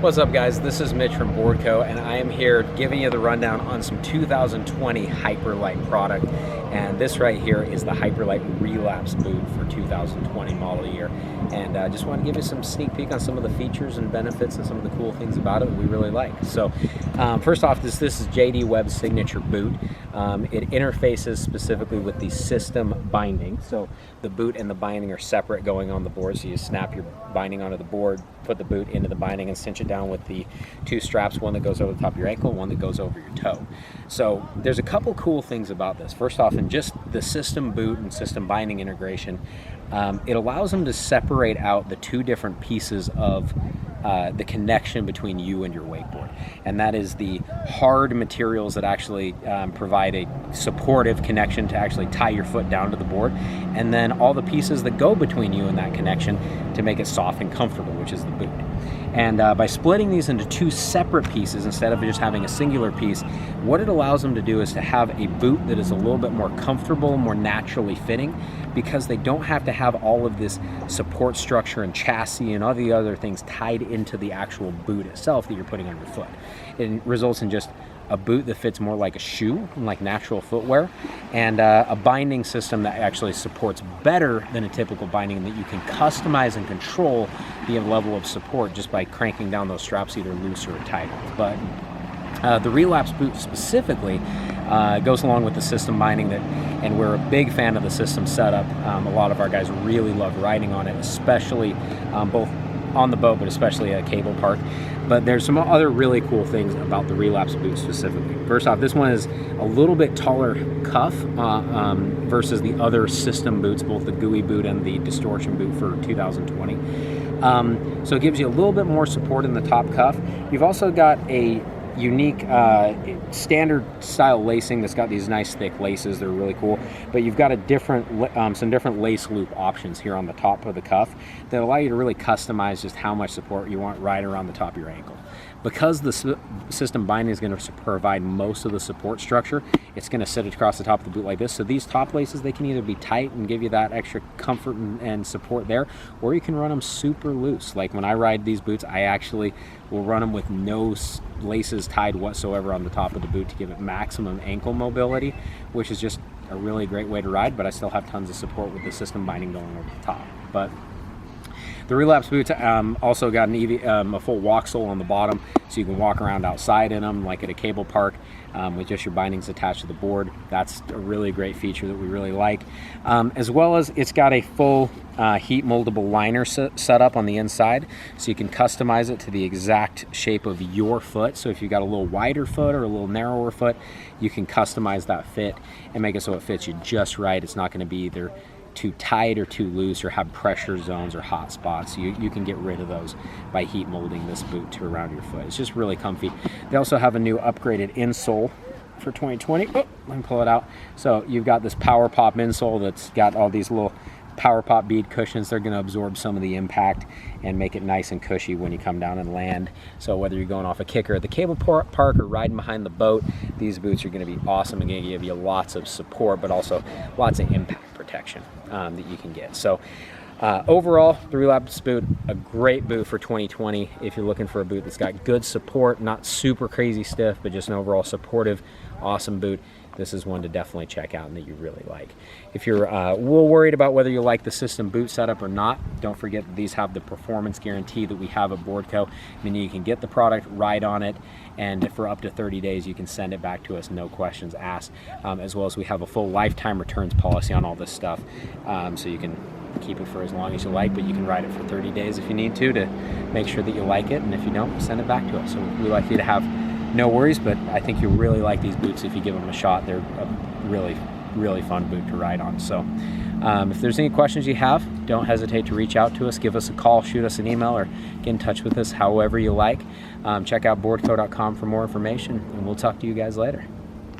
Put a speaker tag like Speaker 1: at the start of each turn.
Speaker 1: What's up, guys? This is Mitch from Boardco, and I am here giving you the rundown on some 2020 Hyperlite product. And this right here is the Hyperlite Relapse Boot for 2020 model year. And I just want to give you some sneak peek on some of the features and benefits and some of the cool things about it that we really like. So first off, this is JD Webb's signature boot. It interfaces specifically with the system binding. So the boot and the binding are separate going on the board. So you snap your binding onto the board, put the boot into the binding, and cinch it down with the two straps, one that goes over the top of your ankle, one that goes over your toe. So there's a couple cool things about this. First off, in just the system boot and system binding integration, it allows them to separate out the two different pieces of the connection between you and your wakeboard, and that is the hard materials that actually provide a supportive connection to actually tie your foot down to the board, and then all the pieces that go between you and that connection to make it soft and comfortable, which is the boot. And by splitting these into two separate pieces instead of just having a singular piece, what it allows them to do is to have a boot that is a little bit more comfortable, more naturally fitting, because they don't have to have all of this support structure and chassis and all the other things tied into the actual boot itself that you're putting on your foot. It results in just a boot that fits more like a shoe, like natural footwear, and a binding system that actually supports better than a typical binding, that you can customize and control the level of support just by cranking down those straps either loose or tighter. But the Relapse Boot specifically goes along with the system binding, and we're a big fan of the system setup. A lot of our guys really love riding on it, especially both on the boat, but especially at a cable park. But there's some other really cool things about the Relapse Boot specifically. First off, this one is a little bit taller cuff versus the other system boots, both the GUI boot and the distortion boot for 2020. So it gives you a little bit more support in the top cuff. You've also got a unique standard style lacing that's got these nice thick laces. They're really cool, but you've got a different some different lace loop options here on the top of the cuff that allow you to really customize just how much support you want right around the top of your ankle. Because the system binding is going to provide most of the support structure, it's going to sit across the top of the boot like this. So these top laces, they can either be tight and give you that extra comfort and support there, or you can run them super loose. Like when I ride these boots, I actually will run them with no laces tied whatsoever on the top of the boot to give it maximum ankle mobility, which is just a really great way to ride, but I still have tons of support with the system binding going over the top. But the Relapse Boots also got a full walk sole on the bottom, so you can walk around outside in them like at a cable park with just your bindings attached to the board. That's a really great feature that we really like. As well as it's got a full heat moldable liner set up on the inside, so you can customize it to the exact shape of your foot. So if you've got a little wider foot or a little narrower foot, you can customize that fit and make it so it fits you just right. It's not going to be either too tight or too loose or have pressure zones or hot spots. You can get rid of those by heat molding this boot to around your foot. It's just really comfy. They also have a new upgraded insole for 2020. Oh, let me pull it out. So you've got this Power Pop insole that's got all these little Power Pop bead cushions. They're going to absorb some of the impact and make it nice and cushy when you come down and land. So whether you're going off a kicker at the cable park or riding behind the boat, these boots are going to be awesome and going to give you lots of support, but also lots of impact protection that you can get. So overall, the Relapse Boot, a great boot for 2020 if you're looking for a boot that's got good support, not super crazy stiff, but just an overall supportive, awesome boot. This is one to definitely check out and that you really like. If you're a little worried about whether you like the system boot setup or not, don't forget that these have the performance guarantee that we have at Boardco, meaning you can get the product, ride on it, and for up to 30 days you can send it back to us, no questions asked, as well as we have a full lifetime returns policy on all this stuff, so you can keep it for as long as you like, but you can ride it for 30 days if you need to make sure that you like it, and if you don't, send it back to us. So we like you to have no worries, but I think you'll really like these boots if you give them a shot. They're a really fun boot to ride on. So if there's any questions you have, don't hesitate to reach out to us, give us a call, shoot us an email, or get in touch with us however you like. Check out boardco.com for more information, and we'll talk to you guys later.